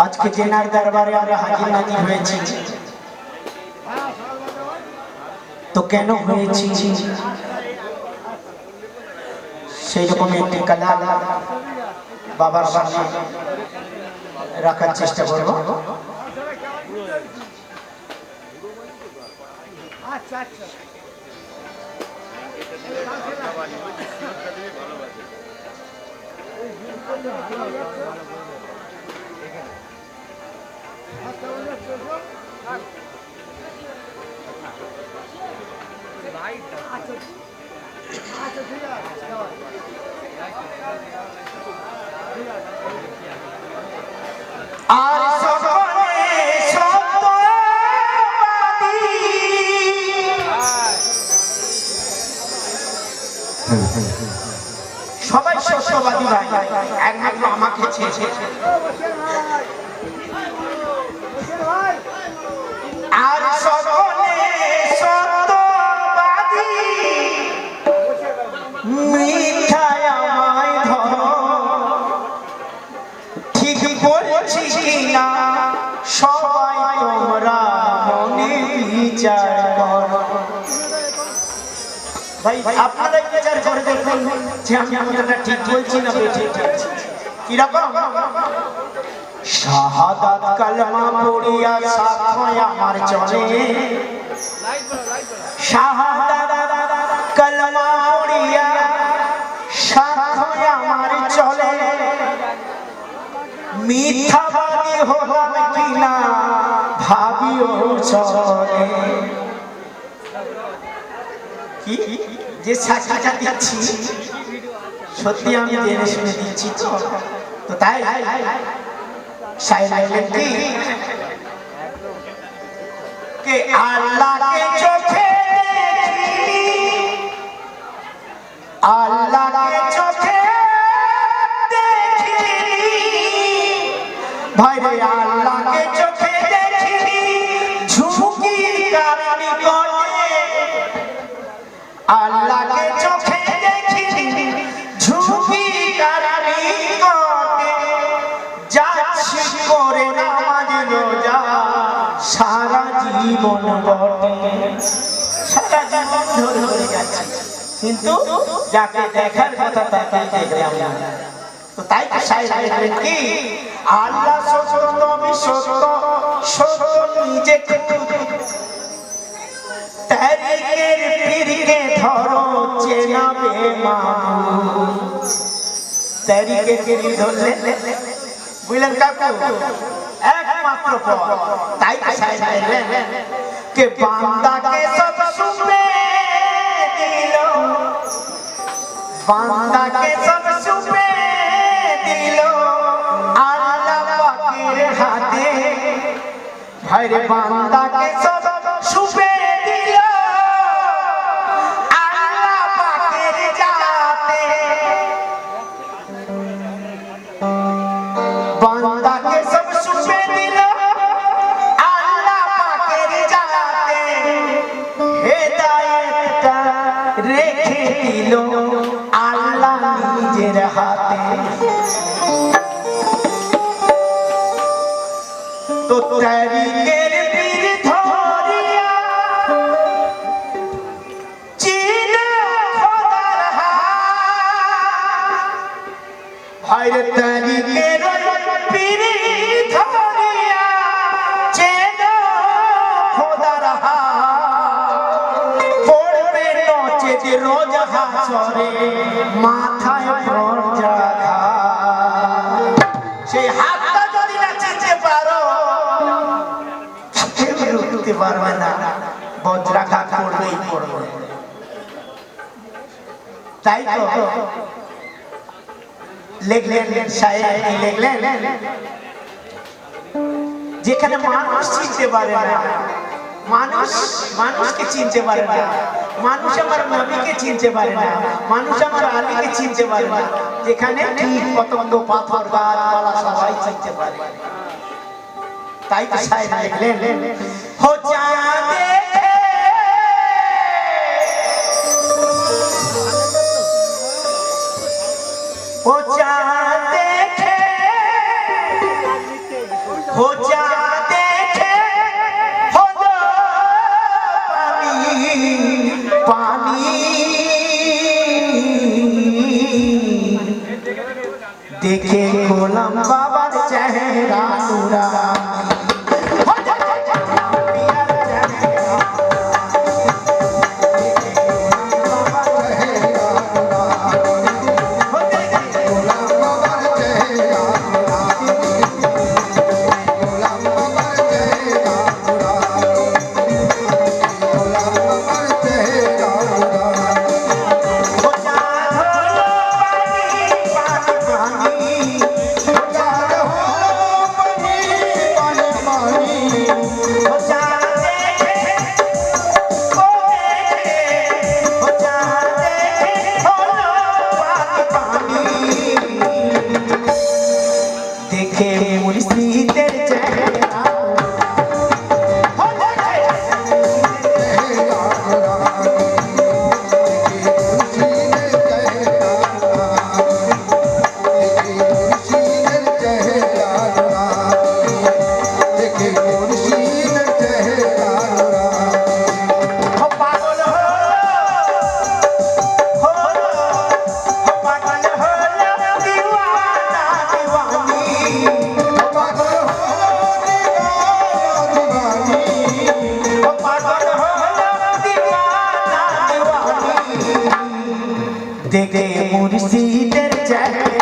আজকে জেনার দরবারে আমরা হাজির নাজির হয়েছি, তো কেন হয়েছি সেই রকম একটি কালাম বাবার সামনে রাখার চেষ্টা করব। আর সবাই সত্যবাদী ভাই, একমাত্র আমাকে ছেড়ে। আর সকলে সত্যবাদী, মিথ্যায় আমায় ধরো, ঠিক বলছি কিনা সবাই তোমরা মনে বিচার করো। ভাই আপনারা বিচার করে দেখুন যে আমি কথাটা ঠিক বলছি না বেঠিক বলছি। কিরকম? শাহাদাত কালেমা পড়িয়া সাক্ষ্য আমার চলে, শাহাদাত কালেমা পড়িয়া সাক্ষ্য আমার চলে, মিথ্যাবাদী হলাম কিনা ভাবিও চলে। কি যে সাক্ষীটা দিচ্ছি সত্যি আমি জেনে শুনে দিচ্ছি, তো তাই কে আল্লাহকে চোখে দেখিনি, আল্লাহকে চোখে দেখিনি ভাই রে, আল্লাহকে চোখে দেখিনি ঝুঁকি কারণে করে, আল্লাহকে চোখে দেখিনি ঝুঁকি কারণে করে, যাচ্ছি করে নামাজ রোজা সারা জীবন বটে, সারা জীবন ধরে ধরে যাচ্ছে, কিন্তু যাকে দেখার কথা তাকে দেখলাম না। তো তাই তো শায়ের লিখলেন কি, আল্লাহ সত্য নবী সত্য, সত্য নিজে তারিকের পীরকে ধরো চেনাবে মাহবুব। তারিকের পীর ধরলে বুঝলেন কাকু একমাত্র পথ। তাই তো শায়ের লিখলেন কে বান্দাকে সব সুবে দিল, বান্দাকে সব সুবে দিল আল্লাহ পাকের হাতে, ভাই রে বান্দাকে সব সুবে দিল আল্লাহ পাকের জাতে, বান্দাকে সব সুবে দিল আল্লাহ পাকের জাতে, হেদায়েতটা রেখে দিল আল্লাহ নিজের হাতে। তো তারিকের পীর ধরিয়া চিনে খোদার হাত, ভাই রে তারিকের পীর ধরিয়া চিনে খোদার হাত, পড়বে নচেত রোজ হাসরে মাথায় বজ্রাঘাত। সেই হাতটা যদি না চিনতে পারো উঠতে পারবে না, বজ্রাঘাত করবেই করবে। তাই তো লিখলেন শায়ের লিখলেন, যেখানে মানুষ চিনতে পারে না, মানুষ মানুষকে চিনতে পারে না, মানুষ আমার নবীকে চিনতে পারে না, মানুষ আমার আলীকে চিনতে পারে না, যেখানে কীট পতঙ্গ পাথর গাছপালা সবাই চিনতে পারে। তাই তো শায়ের লিখলেন हो जाने ओ দেখে মুর্শিদের চেহারা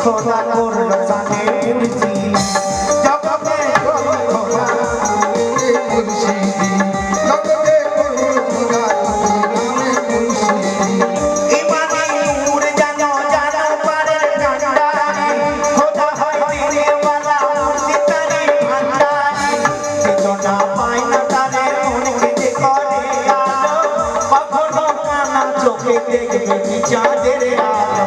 খোদা করলো জানে মুর্শিদি জগতে খোদা মুর্শিদি জগতে খোদা নামে মুর্শিদি ইমানি নূর জানো জানো পারে কান্ডারি খোদা হয় দিলে वाला মুর্শিদারি ভান্ডারি চেতনা পায় না তারে মনকে যে করে আলো কখনো কানা চোখে দেখবে কি চাঁদের আলো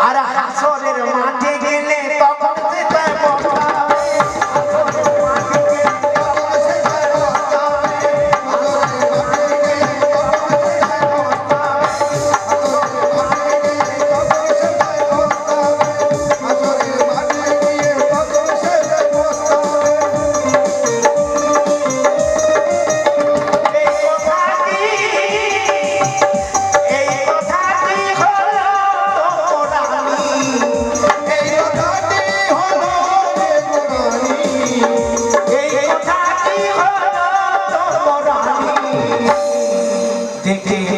আর হাসরের মাঠে গেলে তখন সে তার বসাবে দেখে